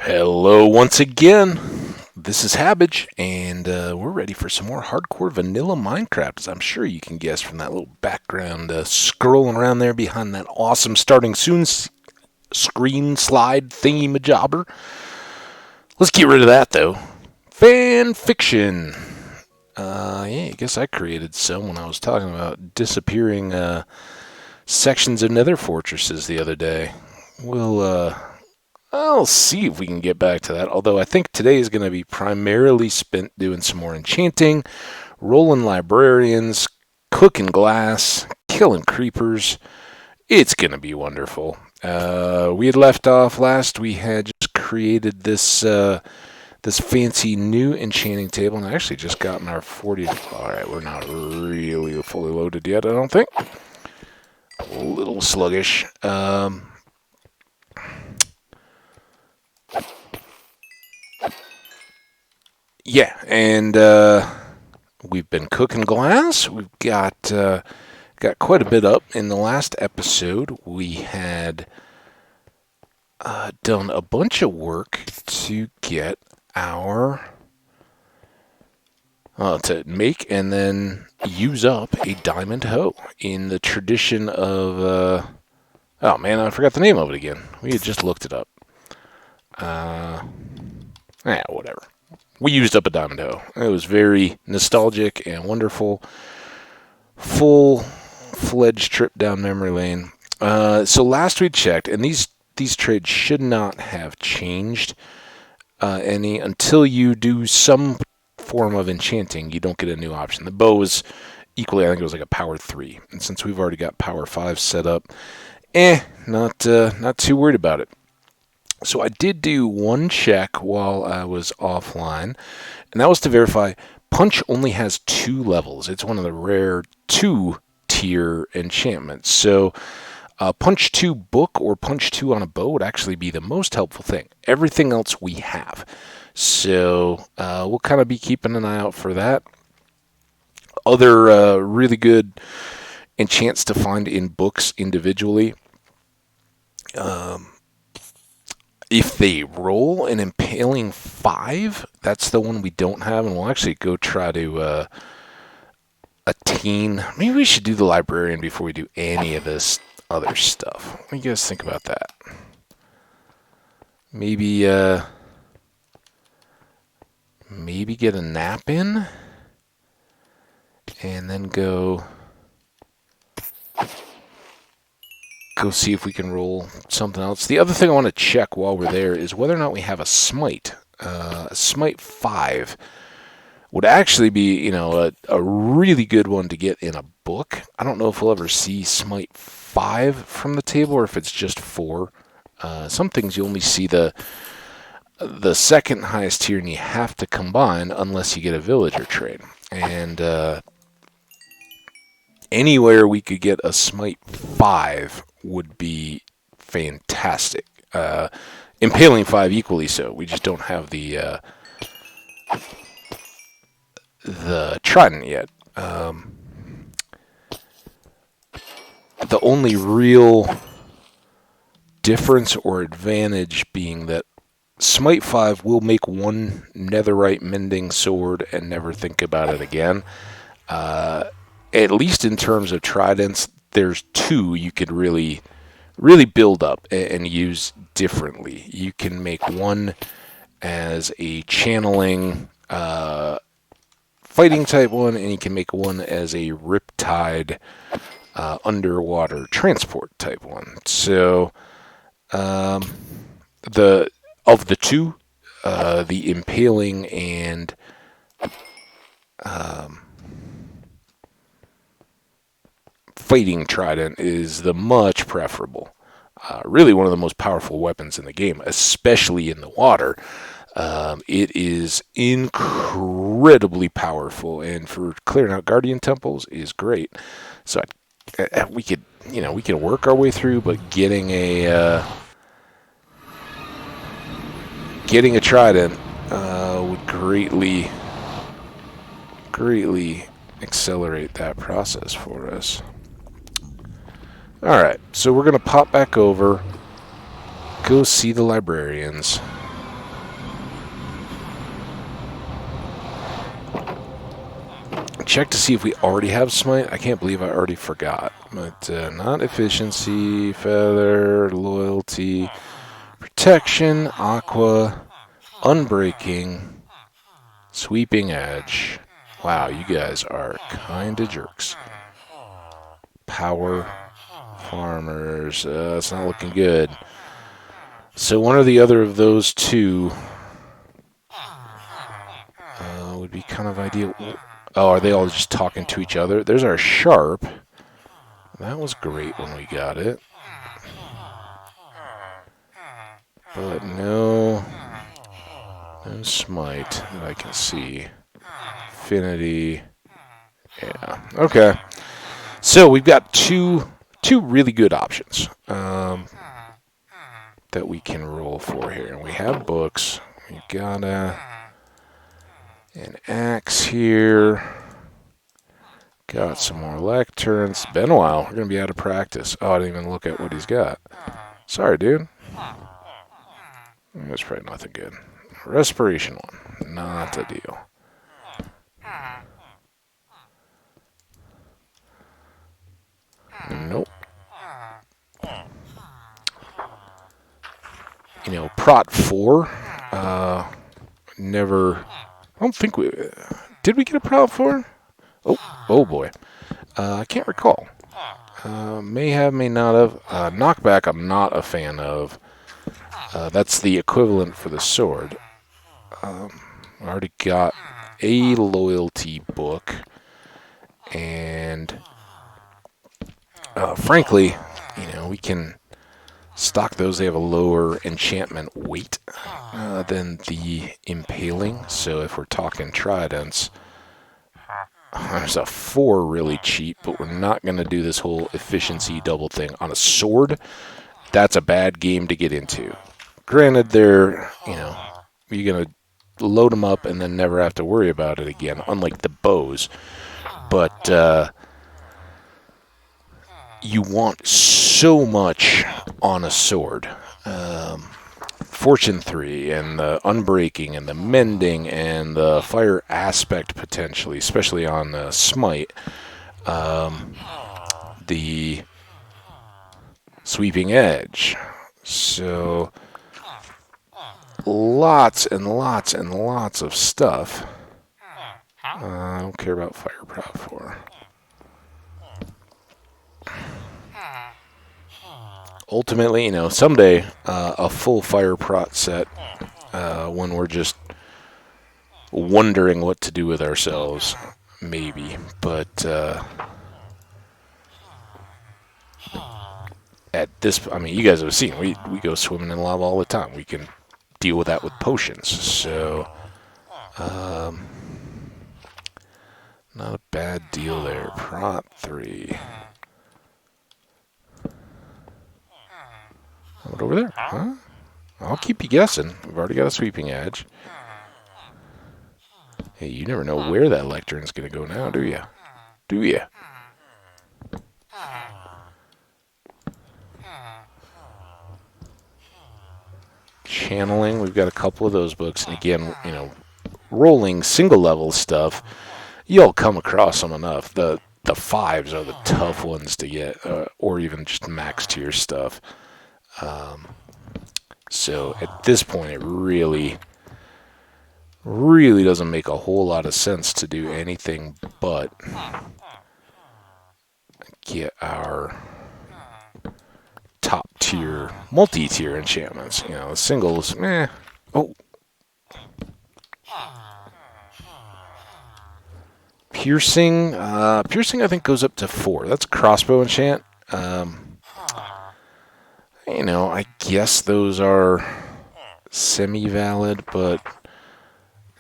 Hello once again. This is Hambbage, and we're ready for some more hardcore vanilla Minecraft, as I'm sure you can guess from that little background scrolling around there behind that awesome starting soon screen slide thingy majobber. Let's get rid of that, though. Fan fiction. Yeah, I guess I created some when I was talking about disappearing sections of nether fortresses the other day. I'll see if we can get back to that, although I think today is going to be primarily spent doing some more enchanting, rolling librarians, cooking glass, killing creepers. It's going to be wonderful. We had left off last. We had just created this this fancy new enchanting table, and I actually just gotten our 40. All right, we're not really fully loaded yet, I don't think. A little sluggish. Yeah, and we've been cooking glass. We've got quite a bit up. In the last episode, we had done a bunch of work to get our to make and then use up a diamond hoe in the tradition of oh man, I forgot the name of it again. We had just looked it up. Whatever. We used up a diamond hoe. It was very nostalgic and wonderful. Full-fledged trip down memory lane. So last we checked, and these trades should not have changed any until you do some form of enchanting. You don't get a new option. The bow was equally, I think it was like a power 3. And since we've already got power 5 set up, not too worried about it. So I did do one check while I was offline, and that was to verify Punch only has 2 levels. It's one of the rare 2-tier enchantments. So Punch 2 book or Punch 2 on a bow would actually be the most helpful thing. Everything else we have. So we'll kind of be keeping an eye out for that. Other really good enchants to find in books individually. If they roll an impaling 5, that's the one we don't have, and we'll actually go try to attain. Maybe we should do the librarian before we do any of this other stuff. What do you guys think about that? Maybe get a nap in, and then go see if we can roll something else. The other thing I want to check while we're there is whether or not we have a smite. A smite 5 would actually be, a really good one to get in a book. I don't know if we'll ever see smite 5 from the table or if it's just 4. Some things you only see the second highest tier, and you have to combine unless you get a villager trade. And anywhere we could get a smite 5 would be fantastic. Impaling 5 equally so. We just don't have the trident yet. The only real difference or advantage being that smite 5 will make one netherite mending sword and never think about it again. At least in terms of tridents, there's 2 you could really build up and use differently. You can make one as a channeling fighting type one, and you can make one as a riptide underwater transport type one. So of the 2, the impaling and fighting trident is the much preferable. Really one of the most powerful weapons in the game, especially in the water. It is incredibly powerful, and for clearing out guardian temples is great. So we could work our way through, but getting a trident would greatly accelerate that process for us. Alright, so we're going to pop back over, go see the librarians, Check to see if we already have smite. I can't believe I already forgot. But not efficiency, feather, loyalty, protection, aqua, unbreaking, sweeping edge. Wow, you guys are kind of jerks. Power, farmers. It's not looking good. So one or the other of those two would be kind of ideal. Oh, are they all just talking to each other? There's our sharp. That was great when we got it. But no smite that I can see. Affinity. Yeah. Okay. So we've got two really good options that we can roll for here. And we have books. We got an axe here. Got some more lecterns. Been a while. We're going to be out of practice. Oh, I didn't even look at what he's got. Sorry, dude. That's probably nothing good. Respiration one. Not a deal. Nope. You know, Prot 4. Never. I don't think we. Did we get a Prot 4? Oh boy. I can't recall. May have, may not have. Knockback, I'm not a fan of. That's the equivalent for the sword. I already got a loyalty book. And frankly, you know, we can stock those. They have a lower enchantment weight than the impaling. So if we're talking tridents, there's a 4 really cheap, but we're not going to do this whole efficiency double thing on a sword. That's a bad game to get into. Granted, they're, you know, you're going to load them up and then never have to worry about it again, unlike the bows. But you want so much on a sword. Fortune 3 and the unbreaking and the mending and the fire aspect potentially, especially on smite. The sweeping edge. So lots and lots and lots of stuff. I don't care about fire prop 4. Ultimately, you know, someday a full fire prot set when we're just wondering what to do with ourselves, maybe. But at this, I mean, you guys have seen, we go swimming in lava all the time. We can deal with that with potions. So, not a bad deal there. Prot 3. What over there? Huh? I'll keep you guessing. We've already got a sweeping edge. Hey, you never know where that lectern's going to go now, do you? Do you? Channeling, we've got a couple of those books. And again, you know, rolling single level stuff, you'll come across them enough. The 5s are the tough ones to get, or even just max tier stuff. So at this point, it really doesn't make a whole lot of sense to do anything but get our top tier, multi-tier enchantments. You know, the singles, meh. Oh. Piercing, piercing I think goes up to 4. That's crossbow enchant. You know, I guess those are semi-valid, but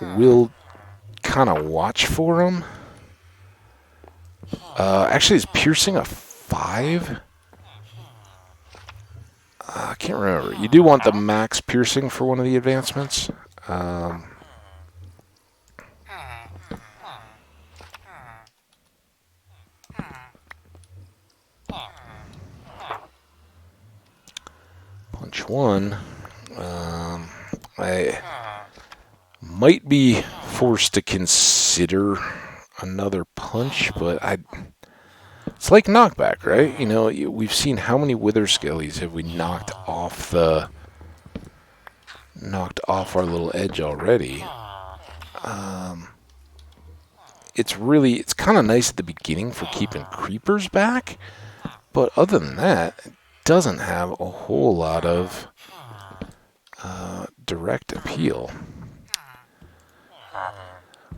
we'll kind of watch for them. Actually, is piercing a 5? I can't remember. You do want the max piercing for one of the advancements. Punch 1. I might be forced to consider another punch, but it's like knockback, right? You know, we've seen how many wither skellies have we knocked off our little edge already. It's kind of nice at the beginning for keeping creepers back, but other than that, it doesn't have a whole lot of direct appeal.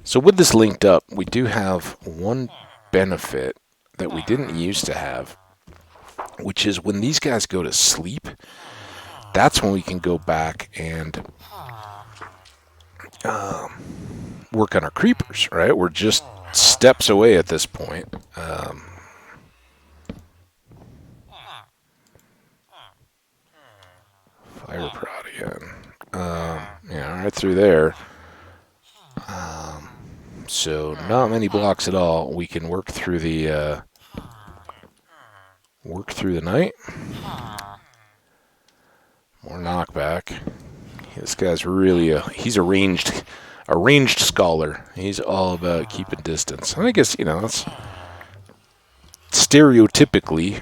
So with this linked up, we do have one benefit that we didn't used to have, which is when these guys go to sleep, that's when we can go back and work on our creepers, right? We're just steps away at this point. Fire prod again. Yeah, right through there. So not many blocks at all. We can work through the night. More knockback. This guy's really he's a ranged scholar. He's all about keeping distance. And I guess, you know, that's stereotypically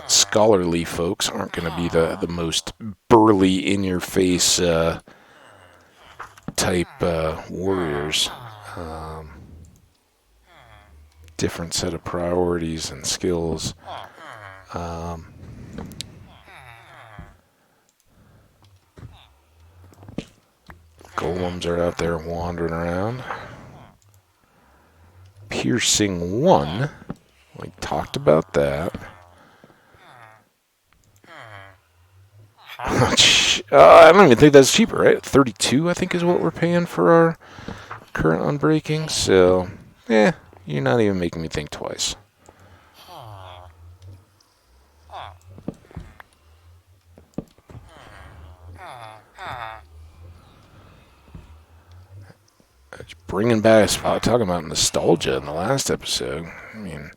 scholarly folks aren't going to be the most burly, in-your-face type warriors. Different set of priorities and skills. Golems are out there wandering around. Piercing 1. We talked about that. I don't even think that's cheaper, right? 32, I think, is what we're paying for our current unbreaking. So, you're not even making me think twice. Bringing back, talking about nostalgia in the last episode. I mean,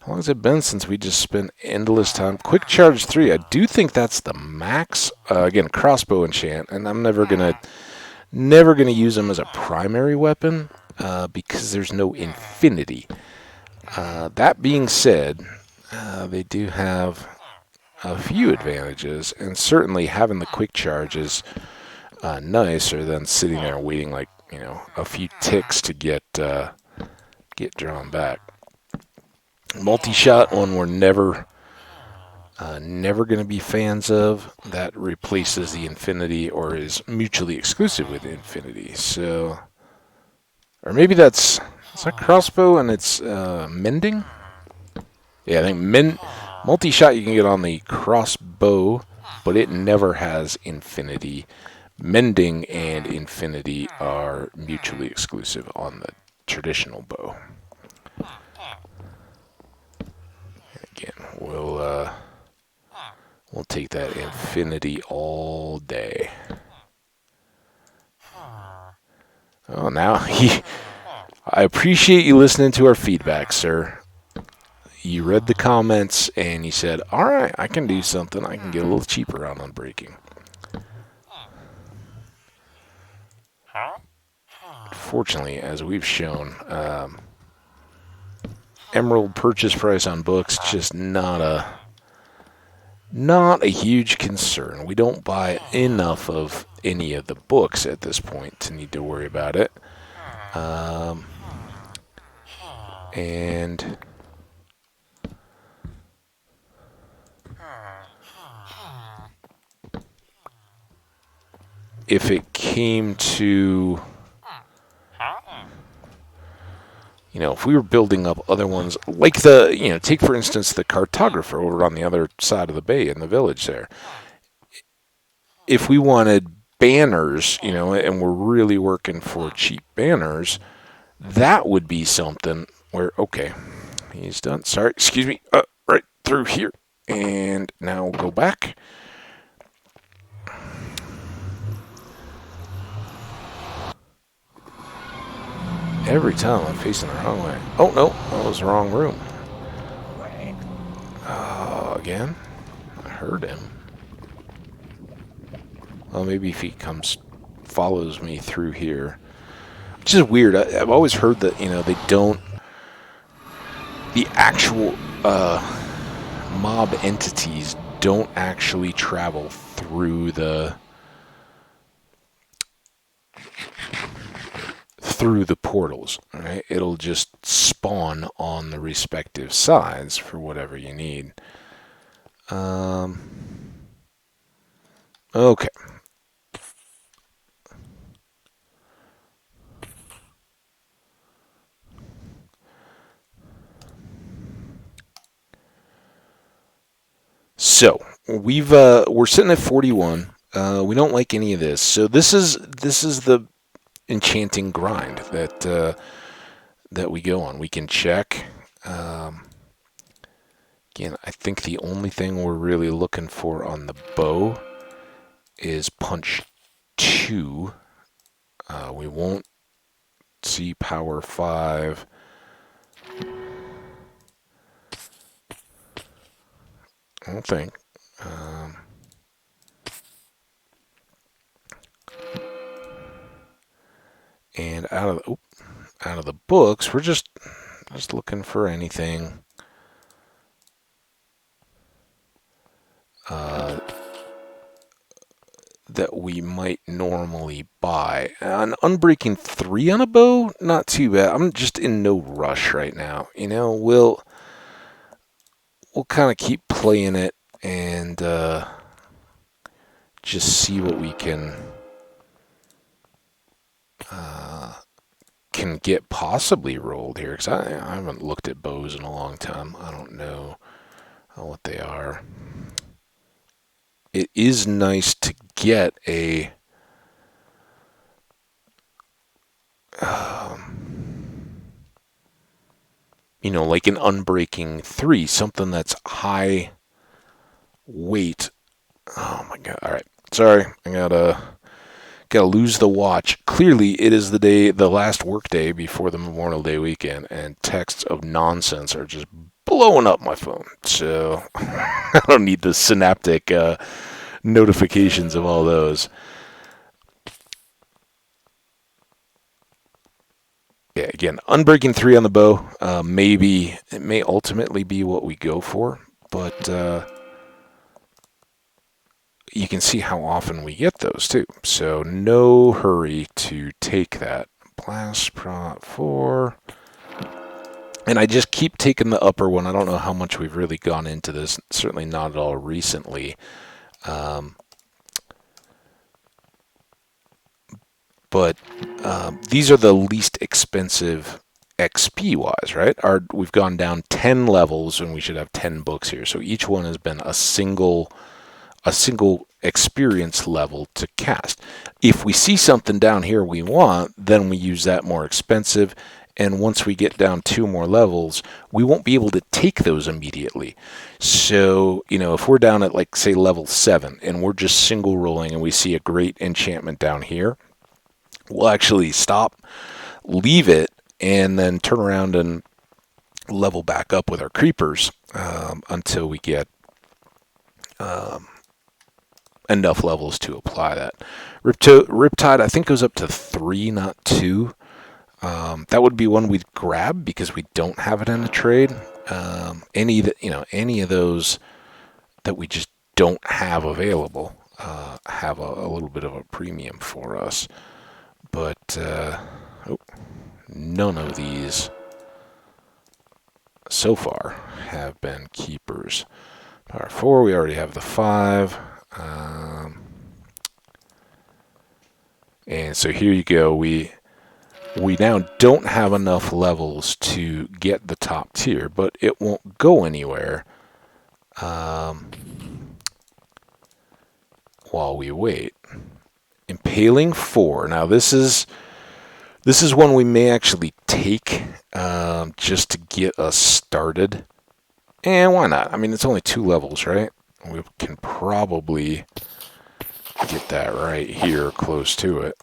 how long has it been since we just spent endless time? Quick Charge 3, I do think that's the max. Again, crossbow enchant, and I'm never gonna use them as a primary weapon because there's no infinity. That being said, they do have a few advantages, and certainly having the quick charge is nicer than sitting there waiting like, you know, a few ticks to get drawn back. Multi-shot one we're never going to be fans of. That replaces the infinity or is mutually exclusive with infinity. So, or maybe is that crossbow and it's mending? Yeah, I think multi-shot you can get on the crossbow, but it never has infinity. Mending and infinity are mutually exclusive on the traditional bow. Again, we'll take that infinity all day. Oh, now I appreciate you listening to our feedback, sir. You read the comments and you said, "All right, I can do something. I can get a little cheaper on unbreaking." Fortunately, as we've shown, emerald purchase price on books just not a huge concern. We don't buy enough of any of the books at this point to need to worry about it. And if it came to, you know, if we were building up other ones, like take for instance the cartographer over on the other side of the bay in the village there. If we wanted banners, you know, and we're really working for cheap banners, that would be something where, okay, he's done. Sorry, excuse me, right through here. And now we'll go back. Every time I'm facing the wrong way. Oh, no, that was the wrong room. Again? I heard him. Well, maybe if he follows me through here. Which is weird. I've always heard that, you know, they don't the actual mob entities don't actually travel through the portals, right? It'll just spawn on the respective sides for whatever you need. Okay. So we're sitting at 41. We don't like any of this. So this is the enchanting grind that we go on. We can check. Again, I think the only thing we're really looking for on the bow is punch 2. We won't see power 5. I don't think. And out of the books, we're just looking for anything that we might normally buy. An unbreaking 3 on a bow, not too bad. I'm just in no rush right now. You know, we'll kind of keep playing it and just see what we can get possibly rolled here. Because I haven't looked at bows in a long time. I don't know what they are. It is nice to get a you know, like an unbreaking 3, something that's high weight. Oh my god. All right. Sorry. I gotta lose the watch. Clearly, it is the last work day before the Memorial Day weekend, and texts of nonsense are just blowing up my phone. So I don't need the synaptic notifications of all those. Yeah, again, unbreaking 3 on the bow. Maybe it may ultimately be what we go for, but you can see how often we get those too. So no hurry to take that. Blast prot 4. And I just keep taking the upper one. I don't know how much we've really gone into this. Certainly not at all recently. But these are the least expensive XP wise, right? We've gone down 10 levels, and we should have 10 books here. So each one has been a single experience level to cast. If we see something down here we want, then we use that more expensive. And once we get down 2 more levels, we won't be able to take those immediately. So, you know, if we're down at, like, say, level 7, and we're just single rolling and we see a great enchantment down here, we'll actually stop, leave it, and then turn around and level back up with our creepers until we get enough levels to apply that. Riptide, I think, goes up to 3, not 2. That would be one we'd grab because we don't have it in the trade. Any of those that we just don't have available have a little bit of a premium for us. But none of these so far have been keepers. Power 4, we already have the 5. And so here you go. We now don't have enough levels to get the top tier, but it won't go anywhere while we wait. Impaling 4. Now this is one we may actually take just to get us started. And why not? I mean, it's only 2 levels, right? We can probably get that right here, close to it.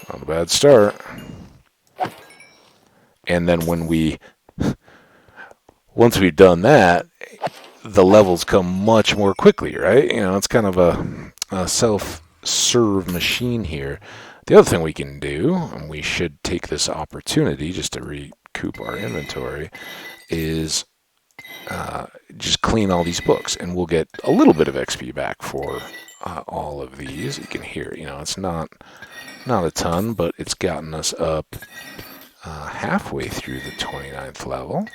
Not a bad start. And then once we've done that, the levels come much more quickly, right? You know, it's kind of a serve machine here. The other thing we can do, and we should take this opportunity just to recoup our inventory, is just clean all these books, and we'll get a little bit of XP back for all of these. You can hear, it's not a ton, but it's gotten us up halfway through the 29th level.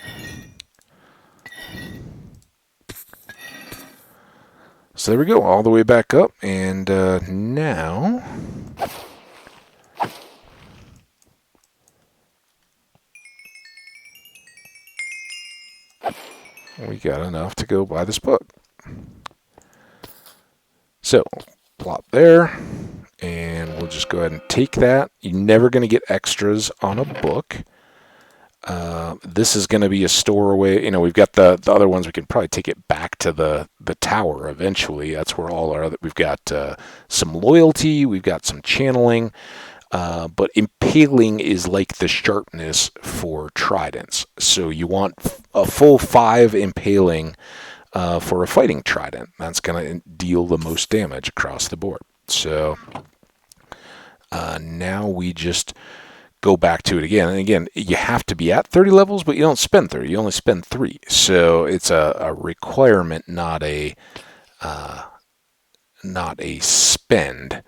So there we go, all the way back up, and now we got enough to go buy this book. So, plop there, and we'll just go ahead and take that. You're never going to get extras on a book. This is going to be a storeway. We've got the other ones. We can probably take it back to the tower eventually. That's where all our other... We've got some loyalty. We've got some channeling. But impaling is like the sharpness for tridents. So you want a full 5 impaling for a fighting trident. That's going to deal the most damage across the board. So now we just go back to it again. And again, you have to be at 30 levels, but you don't spend 30. You only spend 3. So it's a requirement, not a spend.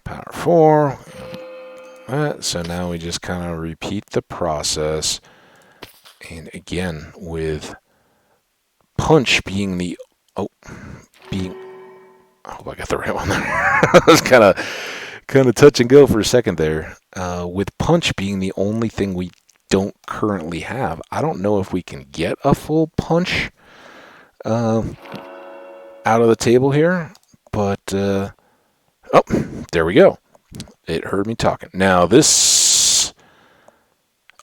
Power 4. So now we just kind of repeat the process. And again, with punch being the... I hope I got the right one there. I was kind of touch and go for a second there. With punch being the only thing we don't currently have, I don't know if we can get a full punch out of the table here. But, oh, there we go. It heard me talking. Now this...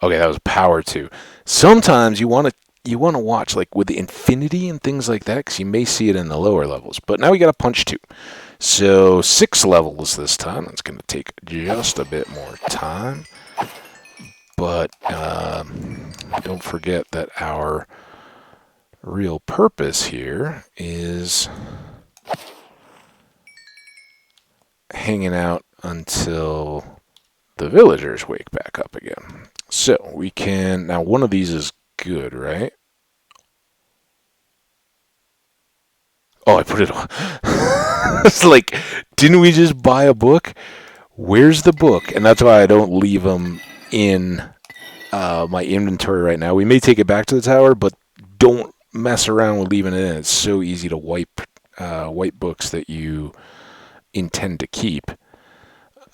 Okay, that was power 2. Sometimes you want to watch, like with the infinity and things like that, because you may see it in the lower levels. But now we got a punch 2. So 6 levels this time. That's going to take just a bit more time. But don't forget that our real purpose here is hanging out until the villagers wake back up again. So we can... Now one of these is good, right? Oh, I put it on. It's like, didn't we just buy a book? Where's the book? And that's why I don't leave them in my inventory right now. We may take it back to the tower, but don't mess around with leaving it in. It's so easy to wipe books that you intend to keep.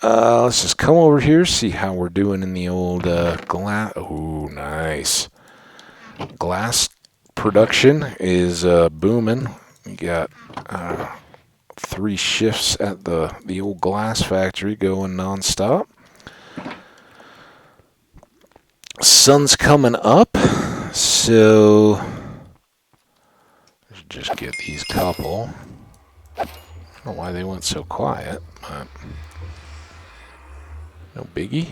Let's just come over here, see how we're doing in the old glass. Oh, nice. Glass production is booming. We got 3 shifts at the old glass factory going nonstop. Sun's coming up, so let's just get these couple. I don't know why they went so quiet, but no biggie.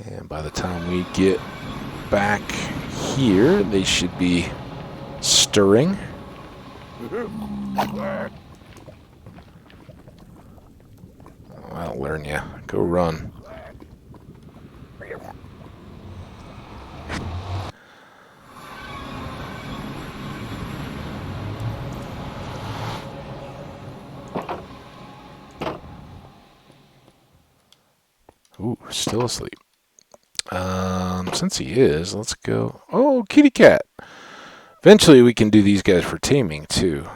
And by the time we get back here, they should be stirring. I'll learn ya. Go run. Ooh, still asleep. Since he is, let's go. Oh, kitty cat. Eventually we can do these guys for taming too.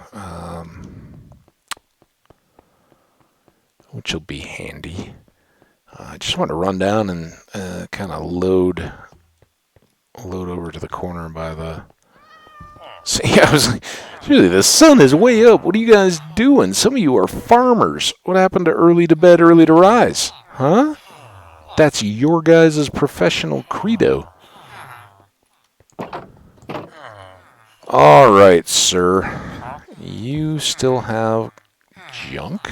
Which will be handy. I just want to run down and kind of load over to the corner by the... See, I was like, really, the sun is way up. What are you guys doing? Some of you are farmers. What happened to early to bed, early to rise? Huh? That's your guys' professional credo. All right, sir. You still have junk?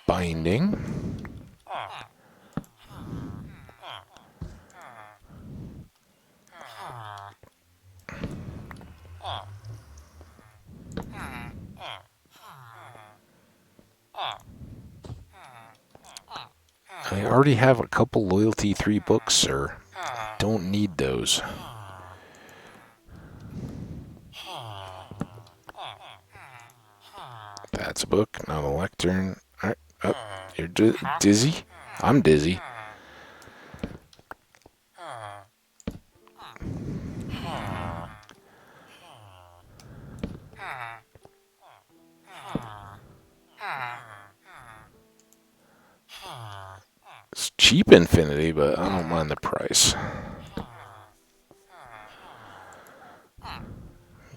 Binding. I already have a couple Loyalty 3 books, sir. Don't need those. That's a book, not a lectern. Alright, oh, you're dizzy? I'm dizzy. It's cheap Infinity, but I don't mind the price.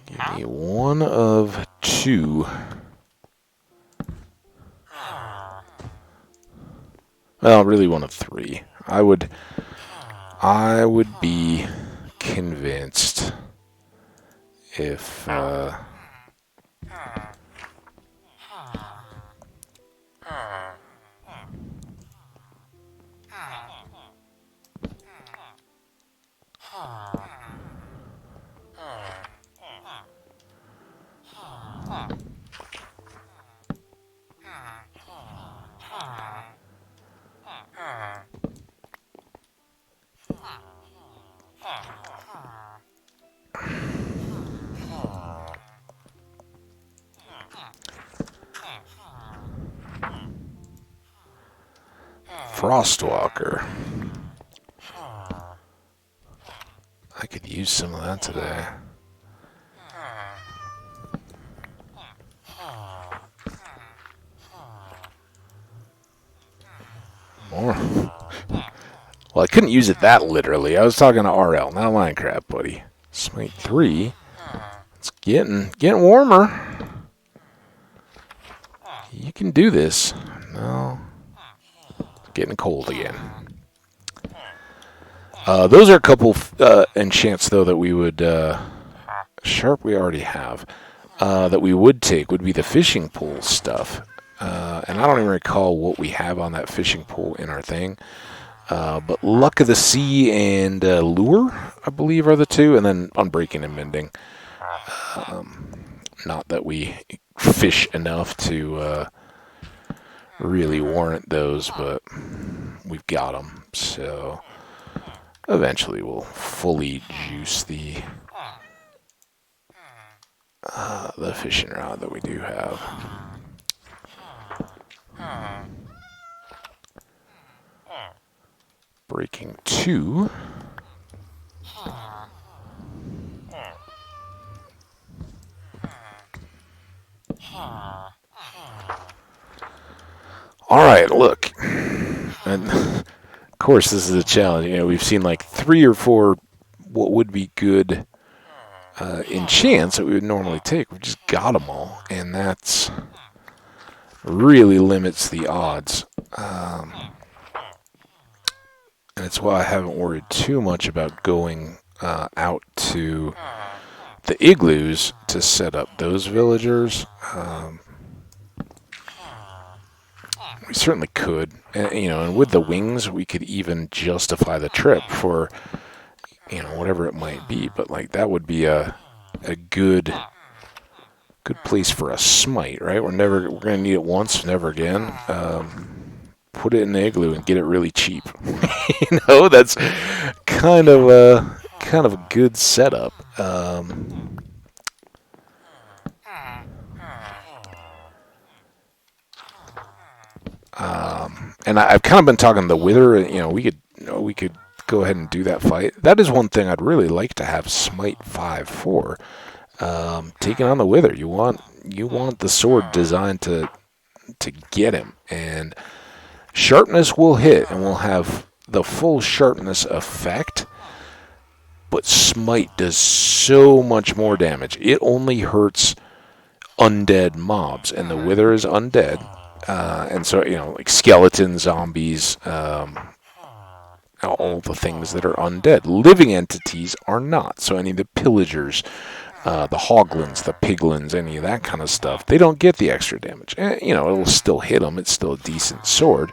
Give me one of two. Well, really one of three. I would be convinced if Frostwalker. I could use some of that today. More. Well, I couldn't use it that literally. I was talking to RL, not Minecraft, buddy. Smite 3. It's getting warmer. You can do this. No. It's getting cold again. Those are a couple enchants, though, that we would... Sharp we already have. That we would take would be the fishing pole stuff. And I don't even recall what we have on that fishing pole in our thing. But Luck of the Sea and Lure, I believe, are the two. And then Unbreaking and Mending. Not that we fish enough to really warrant those, but we've got them. So eventually we'll fully juice the fishing rod that we do have. Breaking 2. Alright, look. And of course this is a challenge. You know, we've seen like 3 or 4 what would be good enchants that we would normally take. We just got them all, and that's really limits the odds. And it's why I haven't worried too much about going out to the igloos to set up those villagers. We certainly could, and, you know, and with the wings, we could even justify the trip for, you know, whatever it might be. But like that would be a good place for a smite, right? We're gonna need it once, never again. Put it in the igloo and get it really cheap. You know, that's kind of a good setup. And I've kind of been talking to the Wither. You know, we could go ahead and do that fight. That is one thing I'd really like to have Smite 5 for. Taking on the Wither, you want the sword designed to get him, and sharpness will hit, and we'll have the full sharpness effect. But Smite does so much more damage. It only hurts undead mobs, and the Wither is undead. And so, you know, like skeletons, zombies, all the things that are undead. Living entities are not. So any of the pillagers, the hoglins, the piglins, any of that kind of stuff, they don't get the extra damage. And, you know, it'll still hit them. It's still a decent sword.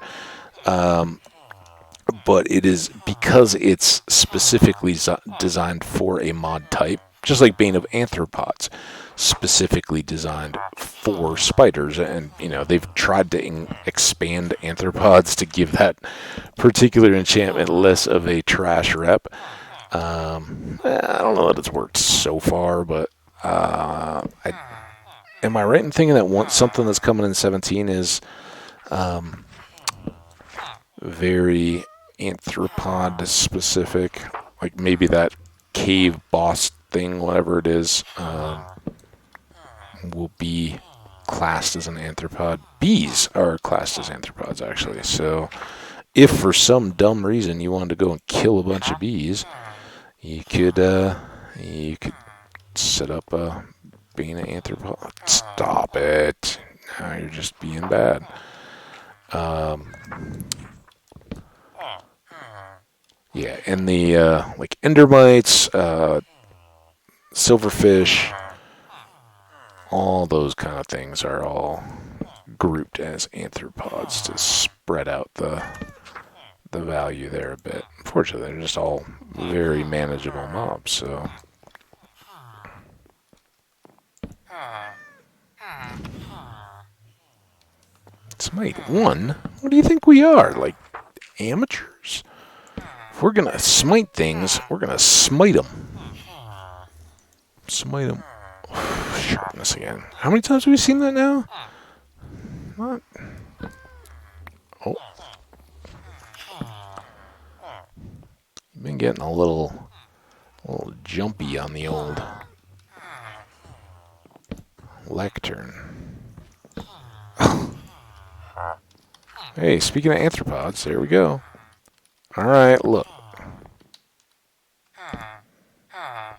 But it is, because it's specifically designed for a mod type, just like Bane of Anthropods. specifically designed for spiders, and they've tried to expand anthropods to give that particular enchantment less of a trash rep. I don't know that it's worked so far, but am I right in thinking that something that's coming in 17 is very anthropod specific? Like maybe that cave boss thing, whatever it is, will be classed as an anthropod. Bees are classed as anthropods, actually. So if for some dumb reason you wanted to go and kill a bunch of bees, you could set up being an anthropod. Stop it. Now you're just being bad. Yeah, and the like endermites, silverfish, all those kind of things are all grouped as anthropods to spread out the value there a bit. Unfortunately, they're just all very manageable mobs, so. Smite 1? What do you think we are? Like, amateurs? If we're gonna smite things, we're gonna smite them. Smite them. Sharpness again. How many times have we seen that now? What? Oh. You've been getting a little jumpy on the old lectern. Hey, speaking of anthropods, there we go. Alright, look. I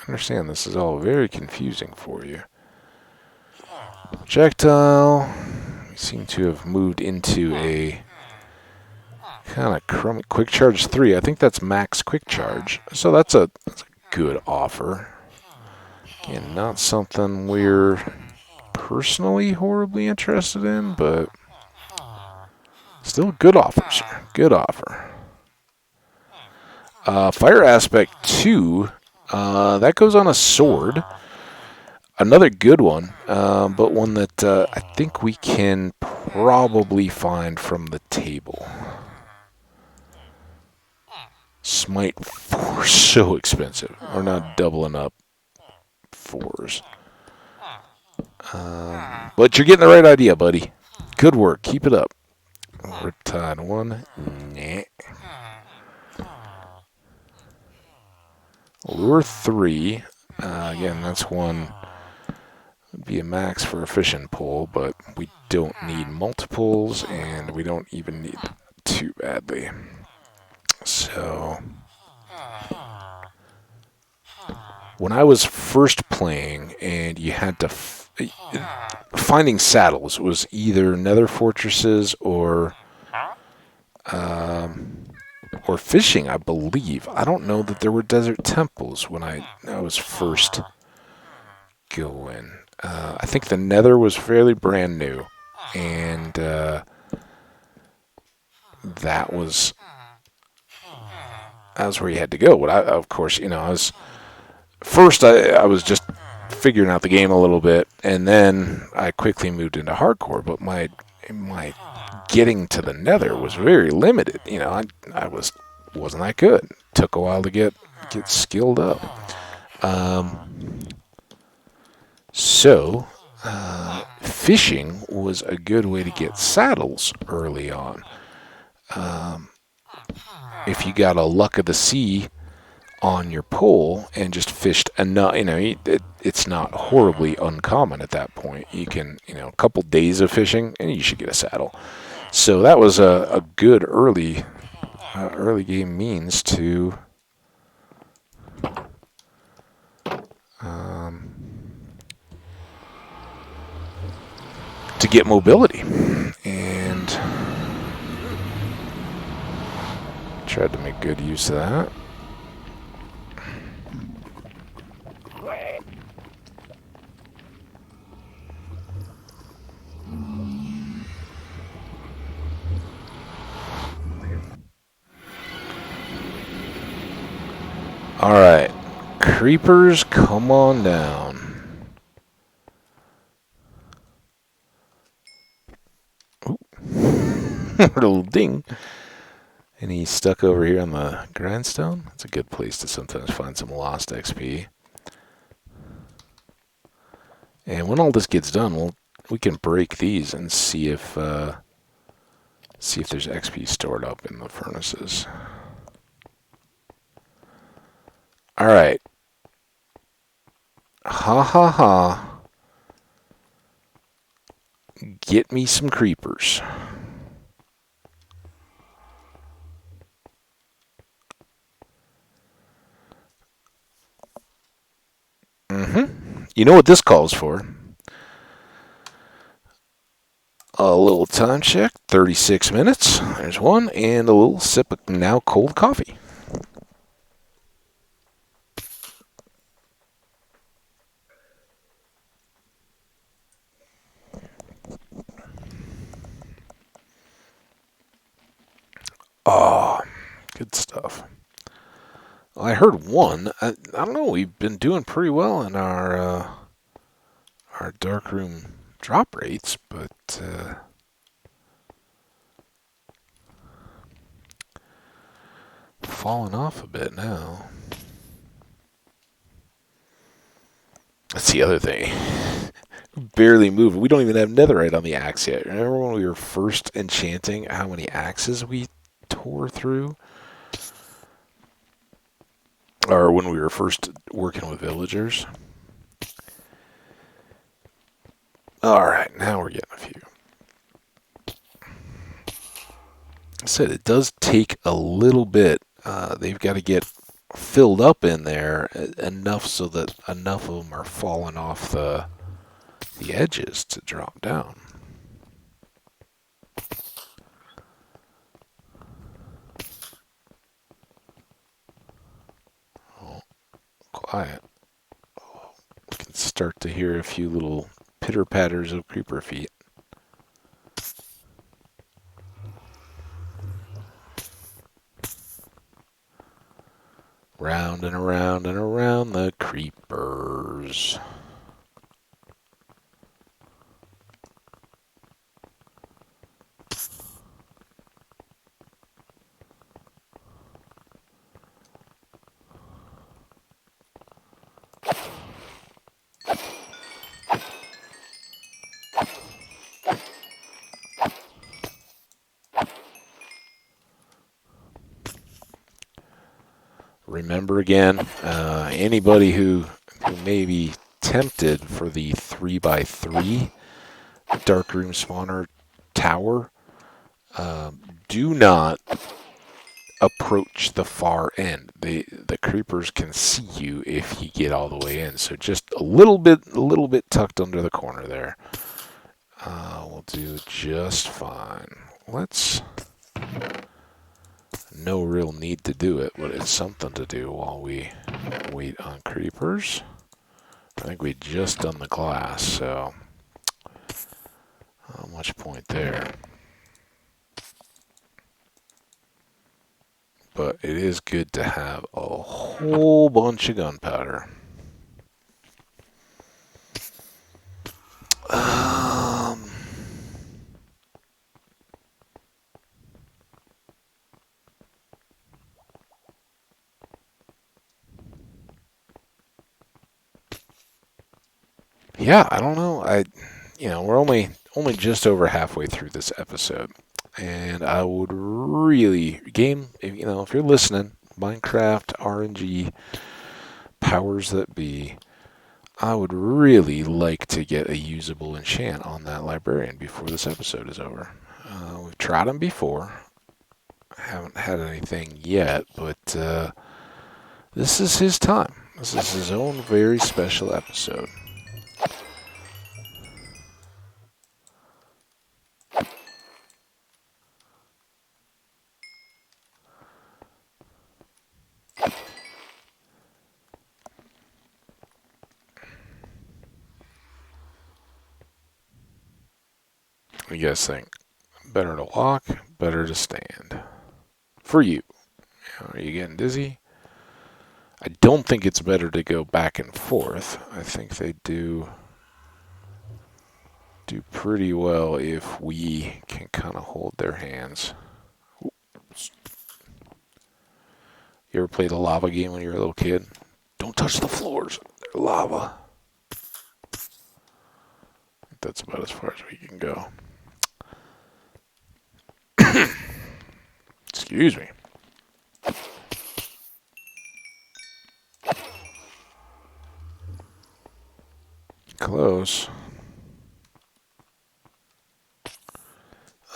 understand this is all very confusing for you. Projectile. We seem to have moved into a kind of crummy quick charge 3. I think that's max quick charge. So that's a good offer. Again, not something we're personally horribly interested in, but still good offer, sir. Good offer. Fire aspect 2, that goes on a sword. Another good one, but one that I think we can probably find from the table. Smite 4, so expensive. We're not doubling up 4s. But you're getting the right idea, buddy. Good work. Keep it up. Riptide 1. Nah. Lure 3. Again, that's one. Would be a max for a fishing pole, but we don't need multiples, and we don't even need too badly. So, when I was first playing, and you had to finding saddles was either nether fortresses or fishing, I believe. I don't know that there were desert temples when I was first going. I think the nether was fairly brand new, and that was where you had to go. Of course, I was I was just figuring out the game a little bit, and then I quickly moved into hardcore. But my getting to the nether was very limited. I wasn't that good. Took a while to get skilled up. So fishing was a good way to get saddles early on. If you got a luck of the sea on your pole and just fished enough, it's not horribly uncommon at that point. You can, a couple days of fishing and you should get a saddle. So that was a good early game means to get mobility, and tried to make good use of that. Alright, creepers, come on down. Little ding. And he's stuck over here on the grindstone. That's a good place to sometimes find some lost XP. And when all this gets done, we can break these and see if there's XP stored up in the furnaces. All right. Ha ha ha. Get me some creepers. You know what this calls for? A little time check, 36 minutes. There's one, and a little sip of now cold coffee. Oh, good stuff. Well, I heard one. I don't know. We've been doing pretty well in our darkroom drop rates, but falling off a bit now. That's the other thing. Barely moved. We don't even have netherite on the axe yet. Remember when we were first enchanting how many axes we tore through? Or when we were first working with villagers? Alright, now we're getting a few. I said it does take a little bit. They've got to get filled up in there enough so that enough of them are falling off the edges to drop down. Oh, quiet. Oh, we can start to hear a few little pitter-patters of creeper feet. Round and around and around the creepers. Remember again, anybody who may be tempted for the 3x3 darkroom spawner tower, do not approach the far end. The creepers can see you if you get all the way in. So just a little bit tucked under the corner there. We'll do just fine. No real need to do it, but it's something to do while we wait on creepers. I think we just done the glass, so not much point there. But it is good to have a whole bunch of gunpowder. Yeah, I don't know. We're only just over halfway through this episode, and I would really if you're listening, Minecraft RNG powers that be, I would really like to get a usable enchant on that librarian before this episode is over. We've tried them before, haven't had anything yet, but this is his time. This is his own very special episode. What do you guys think? Better to walk, better to stand? For you. Are you getting dizzy? I don't think it's better to go back and forth. I think they do do pretty well if we can kind of hold their hands. You ever played a lava game when you were a little kid? Don't touch the floors. They're lava. That's about as far as we can go. Excuse me. Close.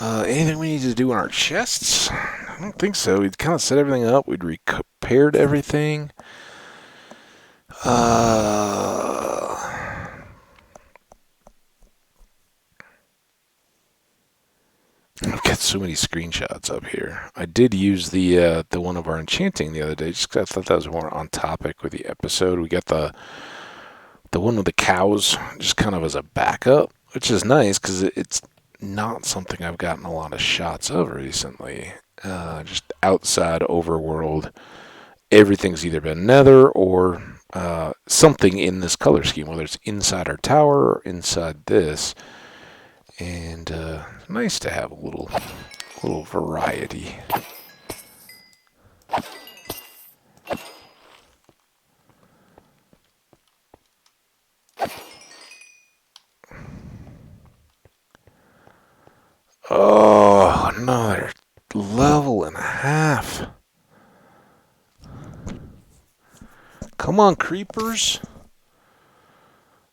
Anything we need to do on our chests? I don't think so. We'd kind of set everything up. We'd repaired everything. I've got so many screenshots up here. I did use the one of our enchanting the other day, just because I thought that was more on topic with the episode. We got the one with the cows, just kind of as a backup, which is nice because it's not something I've gotten a lot of shots of recently. Just outside overworld, everything's either been nether or something in this color scheme, whether it's inside our tower or inside this. And nice to have a little variety. Oh, another level and a half. Come on, creepers.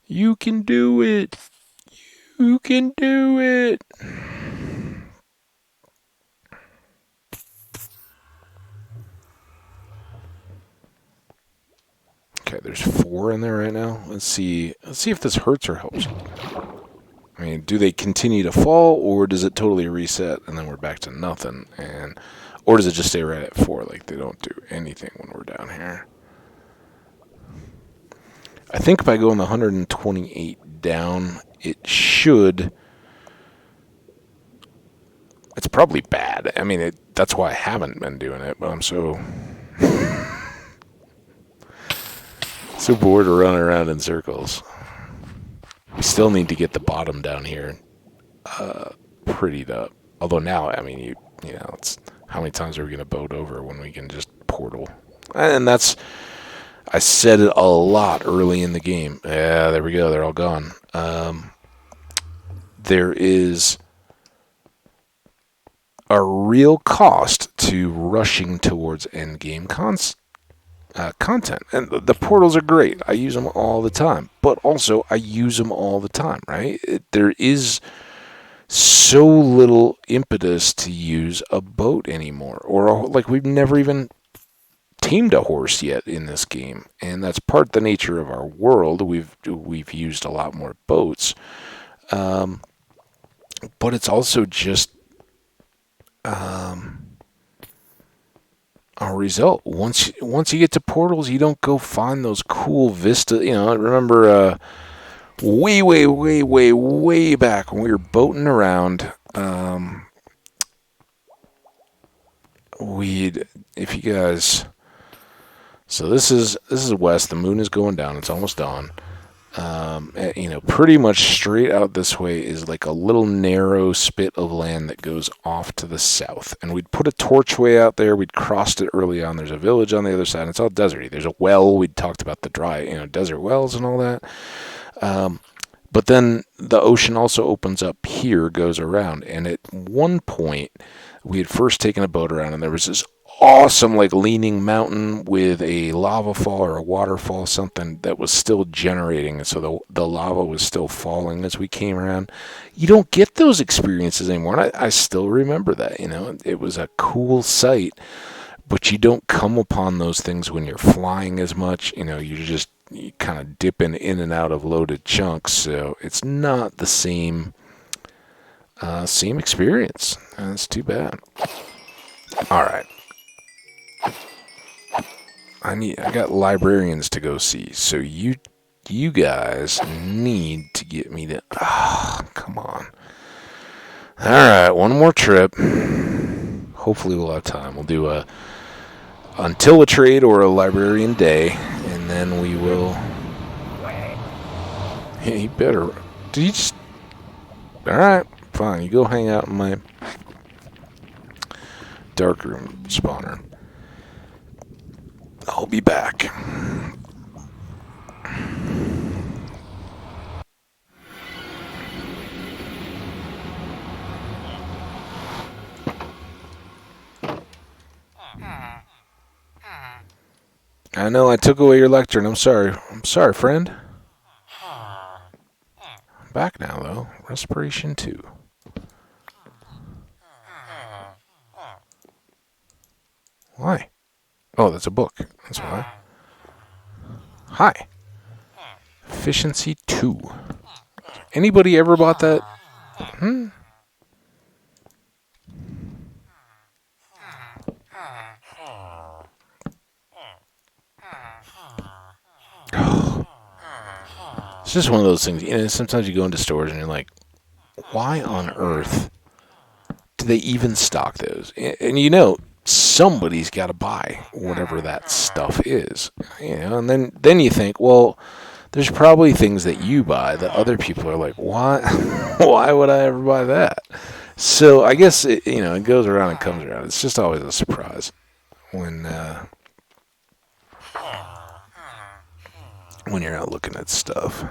You can do it. You can do it. Okay, there's 4 in there right now. Let's see if this hurts or helps. I mean, do they continue to fall, or does it totally reset and then we're back to nothing? Or does it just stay right at 4, like they don't do anything when we're down here? I think if I go in the 128 down, it should. It's probably bad. I mean, that's why I haven't been doing it, but I'm so bored of running around in circles. We still need to get the bottom down here prettied up. Although now, I mean, you know, it's how many times are we going to boat over when we can just portal? And I said it a lot early in the game. Yeah, there we go. They're all gone. There is a real cost to rushing towards endgame content. And the portals are great. I use them all the time. But also, I use them all the time, right? There is so little impetus to use a boat anymore. Or, like, we've never even tamed a horse yet in this game. And that's part of the nature of our world. We've used a lot more boats. But it's also just a result. Once you get to portals, you don't go find those cool vista. You know, I remember way back when we were boating around. If you guys, so this is west. The moon is going down. It's almost dawn. You know, pretty much straight out this way is like a little narrow spit of land that goes off to the south. And we'd put a torchway out there. We'd crossed it early on. There's a village on the other side. And it's all deserty. There's a well. We'd talked about the dry, you know, desert wells and all that. But then the ocean also opens up here, goes around. And at one point, we had first taken a boat around, and there was this awesome, like, leaning mountain with a lava fall or a waterfall, something that was still generating. So the lava was still falling as we came around. You don't get those experiences anymore. And I still remember that, you know. It was a cool sight, but you don't come upon those things when you're flying as much. You know, you kind of dipping in and out of loaded chunks. So it's not the same experience. And it's too bad. All right. I got librarians to go see, so you guys need to get me to. Come on. All right, one more trip. Hopefully we'll have time. We'll do until a trade or a librarian day, and then we will. He better. Did he just? Alright, fine. You go hang out in my darkroom spawner. I'll be back. I know I took away your lectern. I'm sorry. I'm sorry, friend. I'm back now, though. Respiration 2. Why? Oh, that's a book. That's why. Hi. Efficiency 2. Anybody ever bought that? Hmm? It's just one of those things. You know, sometimes you go into stores and you're like, why on earth do they even stock those? And you know, somebody's got to buy whatever that stuff is. You know, and then you think, well, there's probably things that you buy that other people are like, why? Why would I ever buy that? So I guess it goes around and comes around. It's just always a surprise when you're out looking at stuff.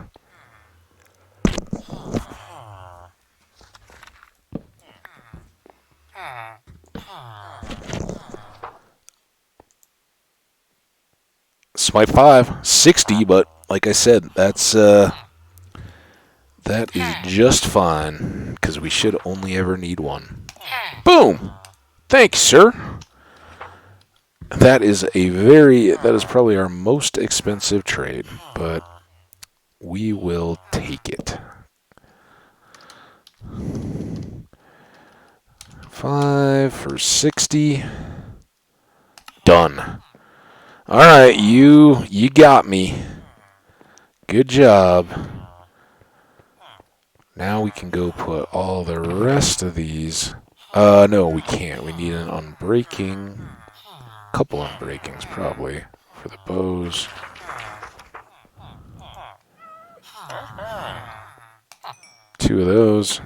Smite 5, 60, but like I said, that is just fine, because we should only ever need one. Boom! Thanks, sir. That is probably our most expensive trade, but we will take it. 5 for 60. Done. Alright, you got me. Good job. Now we can go put all the rest of these. No, we can't. We need an unbreaking. Couple unbreakings, probably, for the bows. Two of those.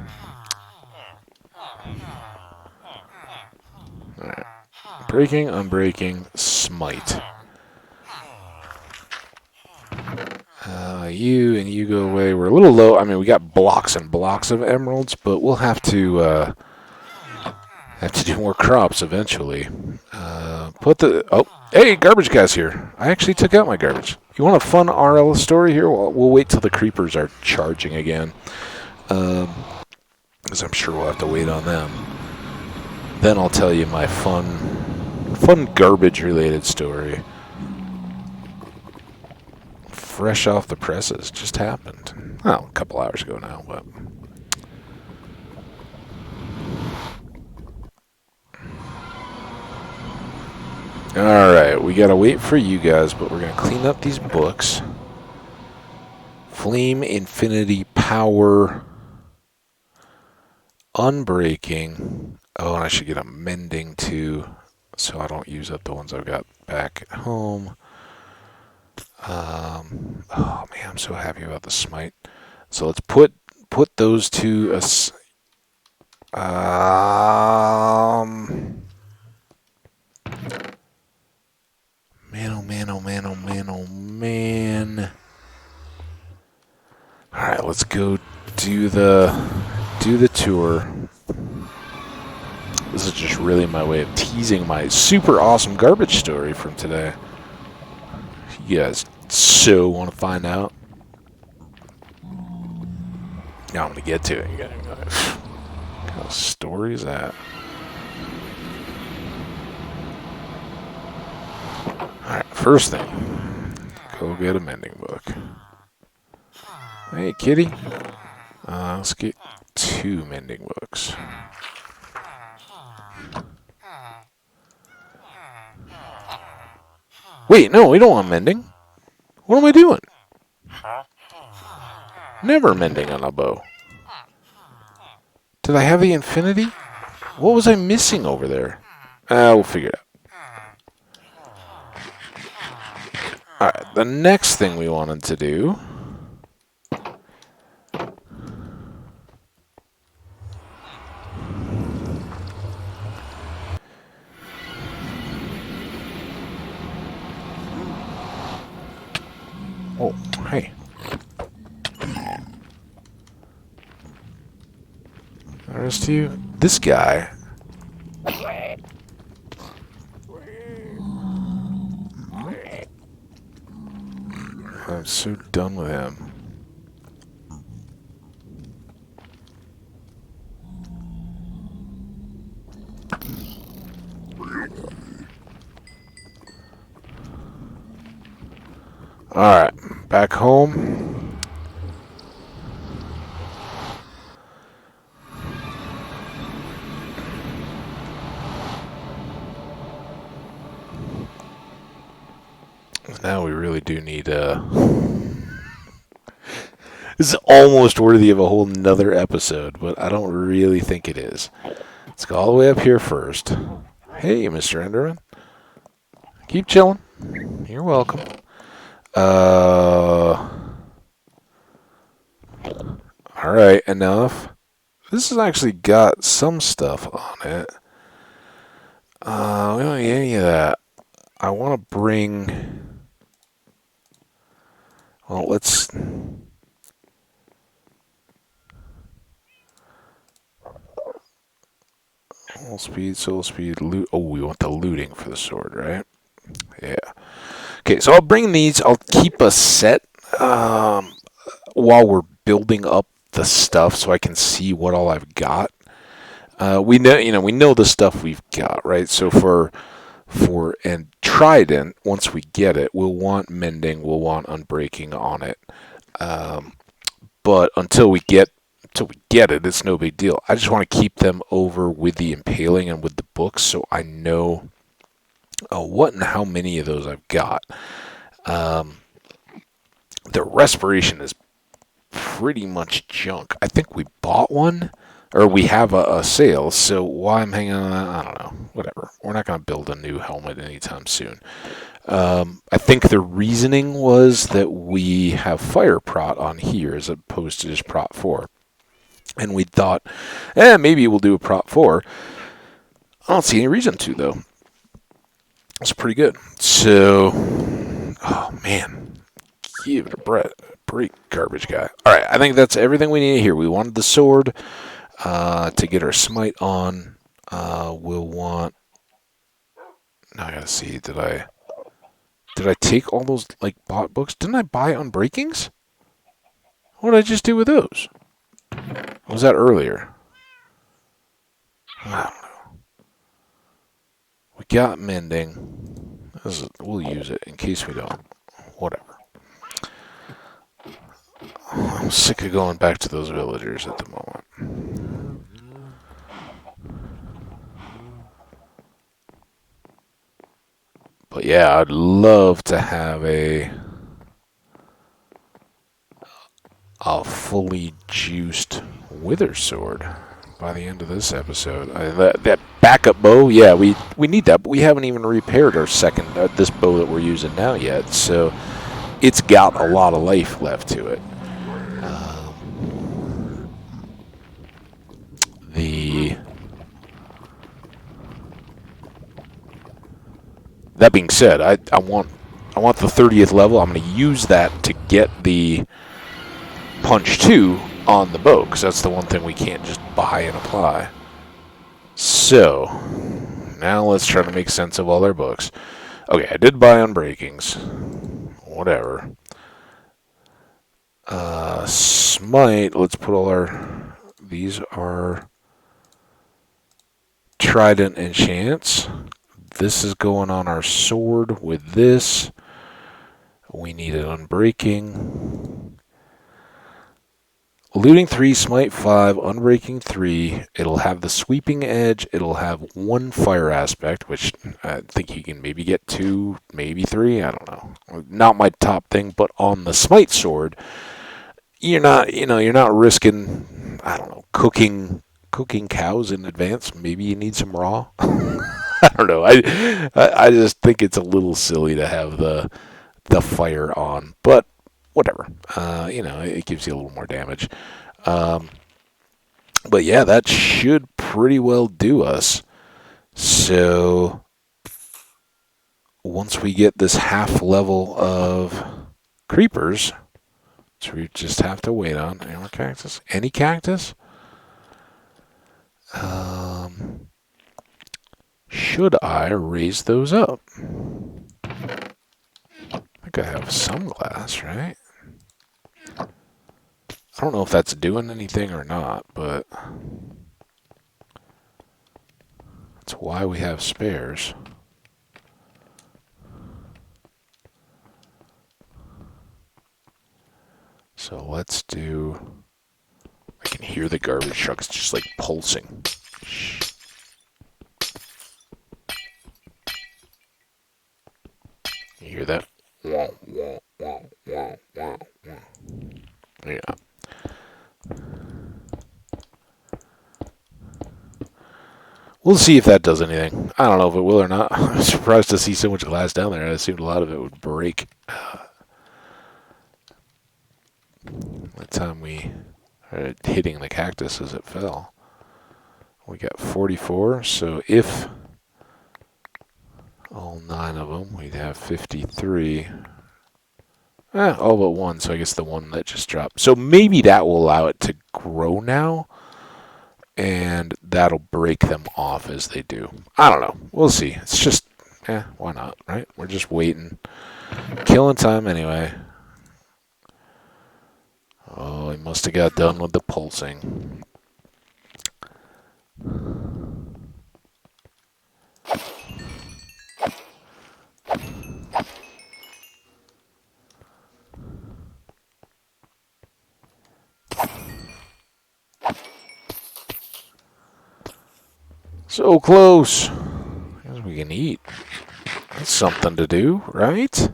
Alright. Breaking, unbreaking, smite. You go away. We're a little low. I mean, we got blocks and blocks of emeralds, but we'll have to do more crops eventually. Hey, garbage guy's here. I actually took out my garbage. You want a fun RL story here? We'll wait till the creepers are charging again, because I'm sure we'll have to wait on them. Then I'll tell you my fun garbage-related story. Fresh off the presses. Just happened. Well, a couple hours ago now, but... Alright, we gotta wait for you guys, but we're gonna clean up these books. Flame, Infinity, Power, Unbreaking. Oh, and I should get a Mending too, so I don't use up the ones I've got back at home. Oh man, I'm so happy about the smite. So let's put those two man, oh man, oh man, oh man, oh man. Alright, let's go do the tour. This is just really my way of teasing my super awesome garbage story from today. You guys so want to find out? Now I'm going to get to it. What kind of story is that? Alright, first thing. Go get a mending book. Hey, kitty. Let's get 2 mending books. Wait, no, we don't want mending. What am I doing? Never mending on a bow. Did I have the infinity? What was I missing over there? We'll figure it out. Alright, the next thing we wanted to do The rest of you? This guy. I'm so done with him. Alright, back home. Now we really do need this is almost worthy of a whole nother episode, but I don't really think it is. Let's go all the way up here first. Hey, Mr. Enderman. Keep chilling. You're welcome. Alright, enough. This has actually got some stuff on it. We don't need any of that. I want to bring... Well, let's... Soul speed, loot. Oh, we want the looting for the sword, right? Yeah. Okay, so I'll bring these. I'll keep a set while we're building up the stuff, so I can see what all I've got. We know the stuff we've got, right? So for and trident, once we get it, we'll want mending, we'll want unbreaking on it. But until we get it, it's no big deal. I just want to keep them over with the impaling and with the books, so I know what and how many of those I've got. The respiration is pretty much junk. I think we bought one, or we have a sale, so why I'm hanging on that, I don't know. Whatever. We're not going to build a new helmet anytime soon. I think the reasoning was that we have fire prot on here as opposed to just prot 4. And we thought, maybe we'll do a prot 4. I don't see any reason to, though. It's pretty good. So, oh man, give it a break, garbage guy. All right, I think that's everything we need here. We wanted the sword to get our smite on. We'll want. Now I gotta see. Did I take all those bot books? Didn't I buy Unbreakings? What did I just do with those? Or was that earlier? I don't know. We got mending. We'll use it in case we don't. Whatever. I'm sick of going back to those villagers at the moment. But yeah, I'd love to have a fully juiced wither sword by the end of this episode. That backup bow, yeah, we need that, but we haven't even repaired our second this bow that we're using now yet, so it's got a lot of life left to it. That being said, I want the 30th level. I'm going to use that to get the punch 2 on the bow, because that's the one thing we can't just buy and apply. So, now let's try to make sense of all our books. Okay, I did buy Unbreakings. Whatever. Smite, let's put all our... These are Trident enchants. This is going on our sword with this. We need an Unbreaking. Looting 3, Smite 5, Unbreaking 3. It'll have the sweeping edge. It'll have 1 fire aspect, which I think you can maybe get 2, maybe 3. I don't know. Not my top thing, but on the Smite sword, you're not risking, I don't know, cooking cows in advance. Maybe you need some raw. I don't know. I just think it's a little silly to have the fire on, but whatever. It gives you a little more damage. But yeah, that should pretty well do us. So once we get this half level of creepers, which we just have to wait on. Any cactus? Should I raise those up? I think I have some glass, right? I don't know if that's doing anything or not, but that's why we have spares. So let's do... I can hear the garbage truck. It's just like pulsing. You hear that? Yeah. We'll see if that does anything. I don't know if it will or not. I'm surprised to see so much glass down there. I assumed a lot of it would break. By the time we are hitting the cactus as it fell. We got 44, so if all 9 of them, we'd have 53. All but one, so I guess the one that just dropped. So maybe that will allow it to grow now, and that'll break them off as they do. I don't know. We'll see. It's just, why not, right? We're just waiting. Killing time anyway. Oh, he must have got done with the pulsing. So close. I guess we can eat. That's something to do, right?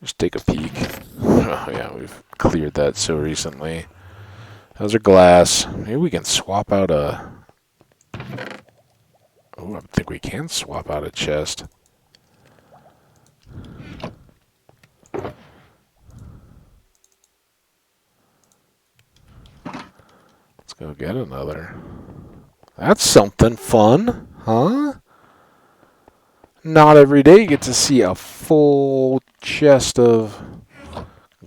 Just take a peek. Oh, yeah, we've cleared that so recently. Those are glass. Maybe we can swap out a... Oh, I think we can swap out a chest. Let's go get another. That's something fun, huh? Not every day you get to see a full chest of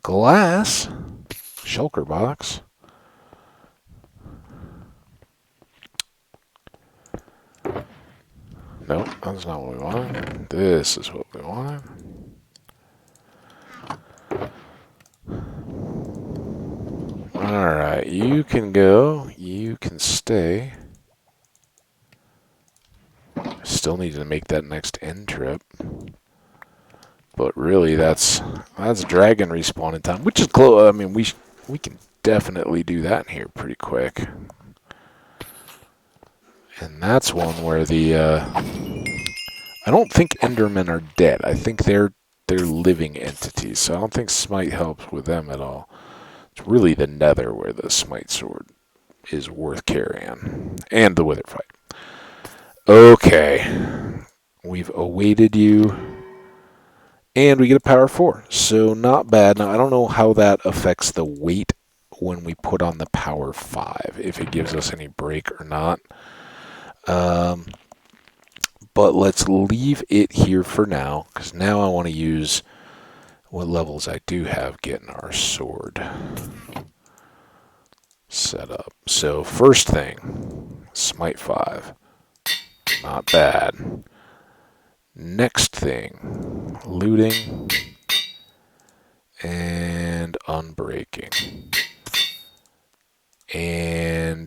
glass. Shulker box. Nope, that's not what we wanted. This is what we wanted. Alright, you can go. You can stay. Still need to make that next end trip. But really, that's dragon respawning time, which is close. I mean, we can definitely do that in here pretty quick. And that's one where the I don't think Endermen are dead. I think they're living entities. So I don't think Smite helps with them at all. It's really the Nether where the Smite sword is worth carrying, and the Wither fight. Okay, we've awaited you. And we get a power 4, so not bad. Now, I don't know how that affects the weight when we put on the power 5, if it gives us any break or not. But let's leave it here for now, because now I want to use what levels I do have getting our sword set up. So first thing, Smite 5. Not bad. Next thing, looting and unbreaking. And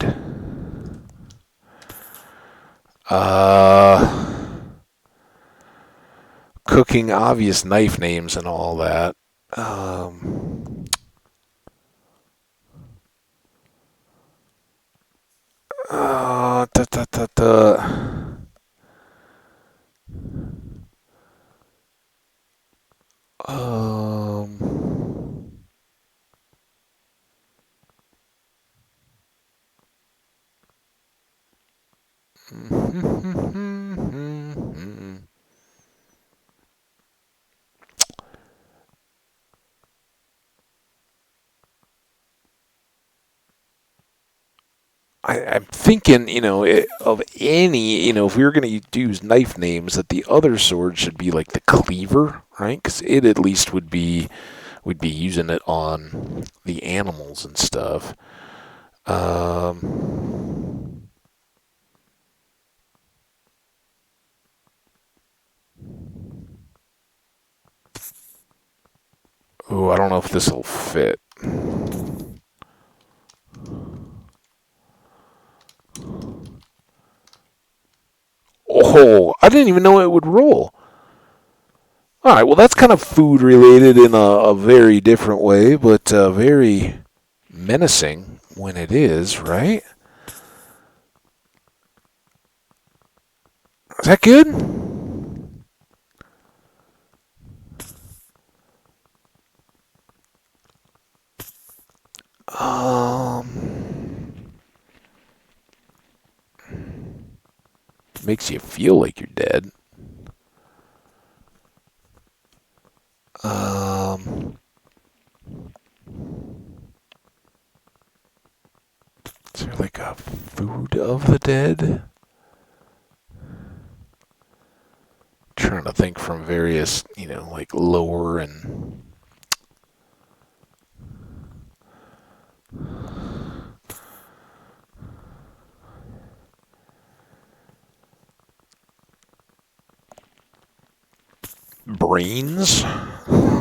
cooking obvious knife names and all that. I'm thinking, of any, if we were going to use knife names, that the other sword should be like the cleaver, right? Because it at least would be we'd be using it on the animals and stuff. Ooh, I don't know if this will fit. Oh, I didn't even know it would roll. All right, well, that's kind of food related in a very different way, but very menacing when it is, right? Is that good? Makes you feel like you're dead. Is there like a food of the dead? Trying to think from various, like lore and brains.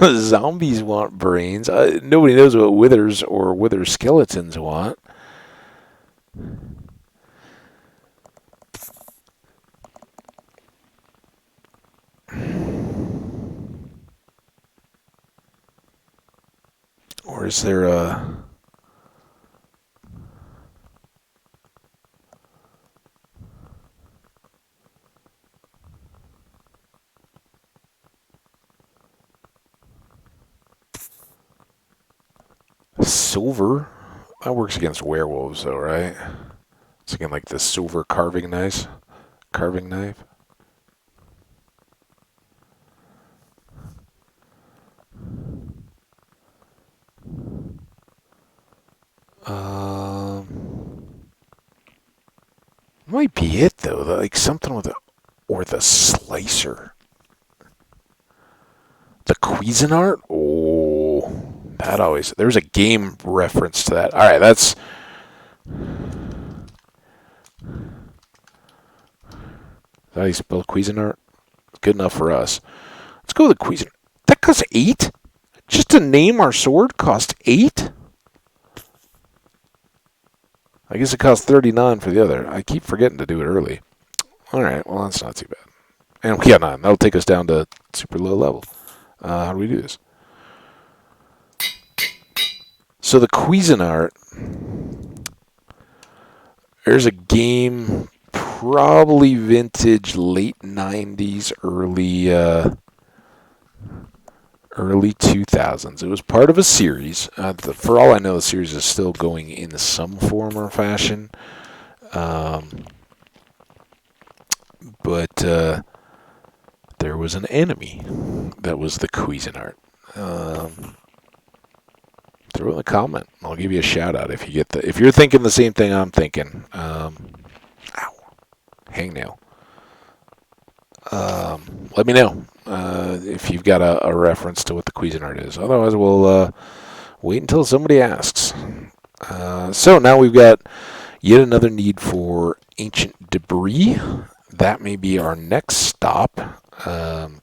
Zombies want brains. Nobody knows what withers or wither skeletons want. Or is there a... silver? That works against werewolves, though, right? It's again like the silver carving knife. Carving knife. Might be it though. Like something with or the slicer. The Cuisinart? Oh, that always... There's a game reference to that. All right, that's... Is that how you spell Cuisinart? Good enough for us. Let's go with the Cuisinart. That costs 8? Just to name our sword cost 8? I guess it costs 39 for the other. I keep forgetting to do it early. All right, well, that's not too bad. And we got 9. That'll take us down to super low level. How do we do this? So the Cuisinart, there's a game, probably vintage late 90s, early 2000s. It was part of a series. For all I know, the series is still going in some form or fashion. But there was an enemy that was the Cuisinart. Throw in a comment. I'll give you a shout out if you get if you're thinking the same thing I'm thinking. Ow. Hangnail. Let me know if you've got a reference to what the Cuisinart is. Otherwise, we'll wait until somebody asks. So now we've got yet another need for ancient debris. That may be our next stop.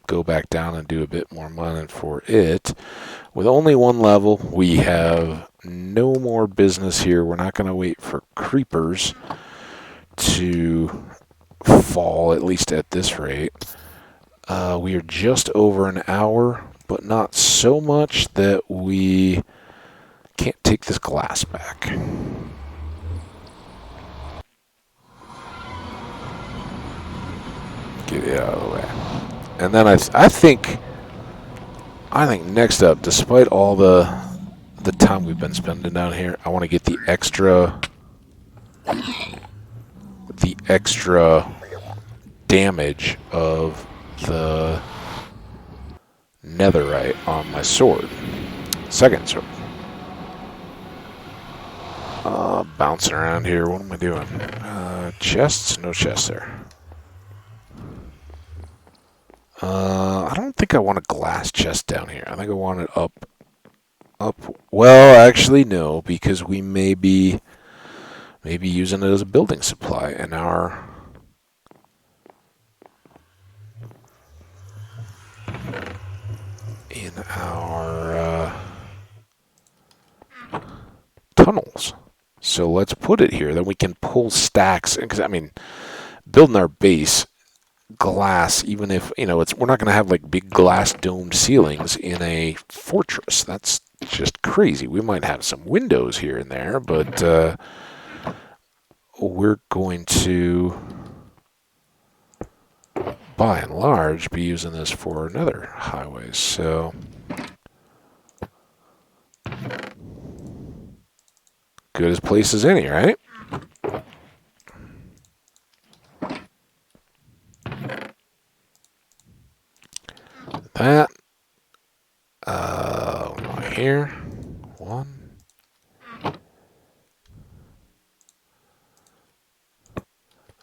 Go back down and do a bit more mining for it. With only 1 level, we have no more business here. We're not going to wait for creepers to fall, at least at this rate. We are just over an hour, but not so much that we can't take this glass back. Get it out of the way. And then I think next up, despite all the time we've been spending down here, I want to get the extra damage of the netherite on my sword. Second sword. Bouncing around here. What am I doing? Chests? No chests there. I don't think I want a glass chest down here. I think I want it up up. Well, actually, no, because we may be using it as a building supply in our tunnels. So let's put it here. Then we can pull stacks. Because I mean, building our base glass, even if we're not going to have like big glass domed ceilings in a fortress. That's just crazy. We might have some windows here and there, but we're going to, by and large, be using this for another highways. So good as place as any, right? That right here, one.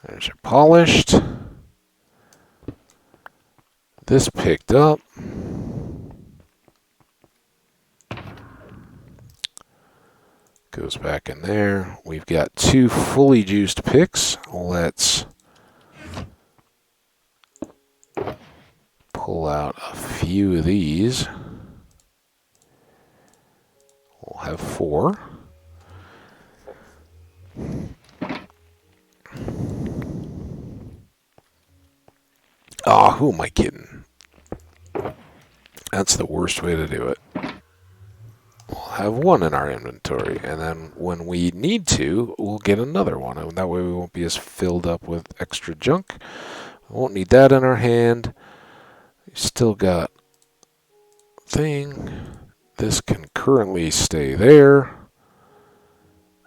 There's your polished. This picked up. Goes back in there. We've got 2 fully juiced picks. Let's pull out a few of these. We'll have 4. Oh, who am I kidding? That's the worst way to do it. We'll have 1 in our inventory, and then when we need to, we'll get another one. And that way we won't be as filled up with extra junk. We won't need that in our hand. We still got thing. This can currently stay there.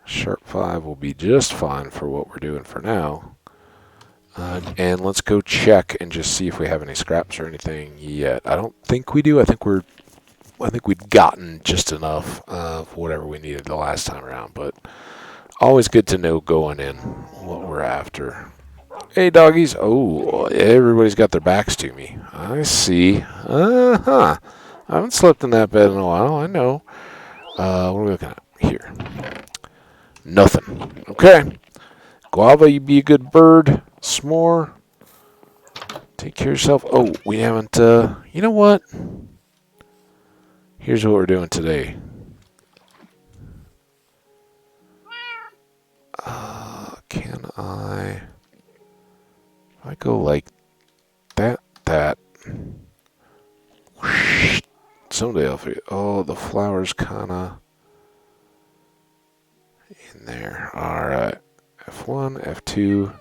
Sharp 5 will be just fine for what we're doing for now. And let's go check and just see if we have any scraps or anything yet. I don't think we do. I think we've gotten just enough of whatever we needed the last time around. But always good to know going in what we're after. Hey, doggies. Oh, everybody's got their backs to me. I see. I haven't slept in that bed in a while. I know. What are we looking at here? Nothing. Okay. Guava, you be a good bird. S'more. Take care of yourself. Oh, we haven't, you know what? Here's what we're doing today. Can I... If I go like that... Someday I'll figure... Oh, the flower's kind of... in there. Alright. F1, F2,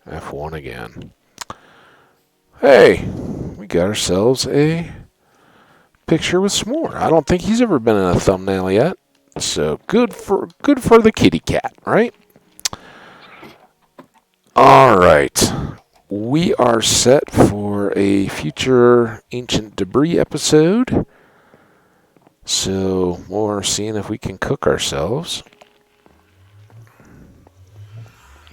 F1 again. Hey, we got ourselves a picture with S'more. I don't think he's ever been in a thumbnail yet. So good for the kitty cat, right? All right. We are set for a future ancient debris episode. So we're seeing if we can cook ourselves.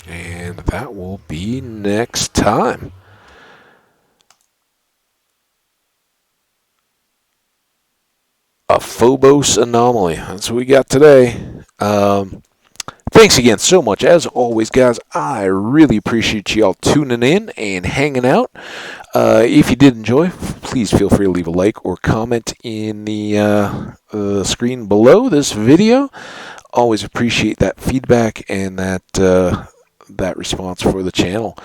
And that will be next time. A Phobos anomaly. That's what we got today. Thanks again so much. As always, guys, I really appreciate y'all tuning in and hanging out. If you did enjoy, please feel free to leave a like or comment in the screen below this video. Always appreciate that feedback and that response for the channel.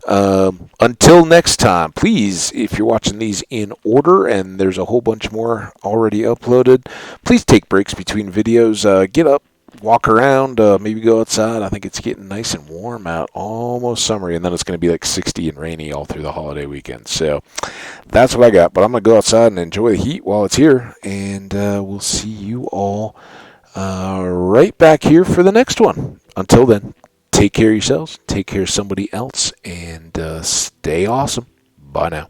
Until next time, please, if you're watching these in order, and there's a whole bunch more already uploaded, please take breaks between videos. Get up, walk around, maybe go outside. I think it's getting nice and warm out, almost summery, and then it's going to be like 60 and rainy all through the holiday weekend. So that's what I got, but I'm going to go outside and enjoy the heat while it's here, and we'll see you all right back here for the next one. Until then, take care of yourselves, take care of somebody else, and stay awesome. Bye now.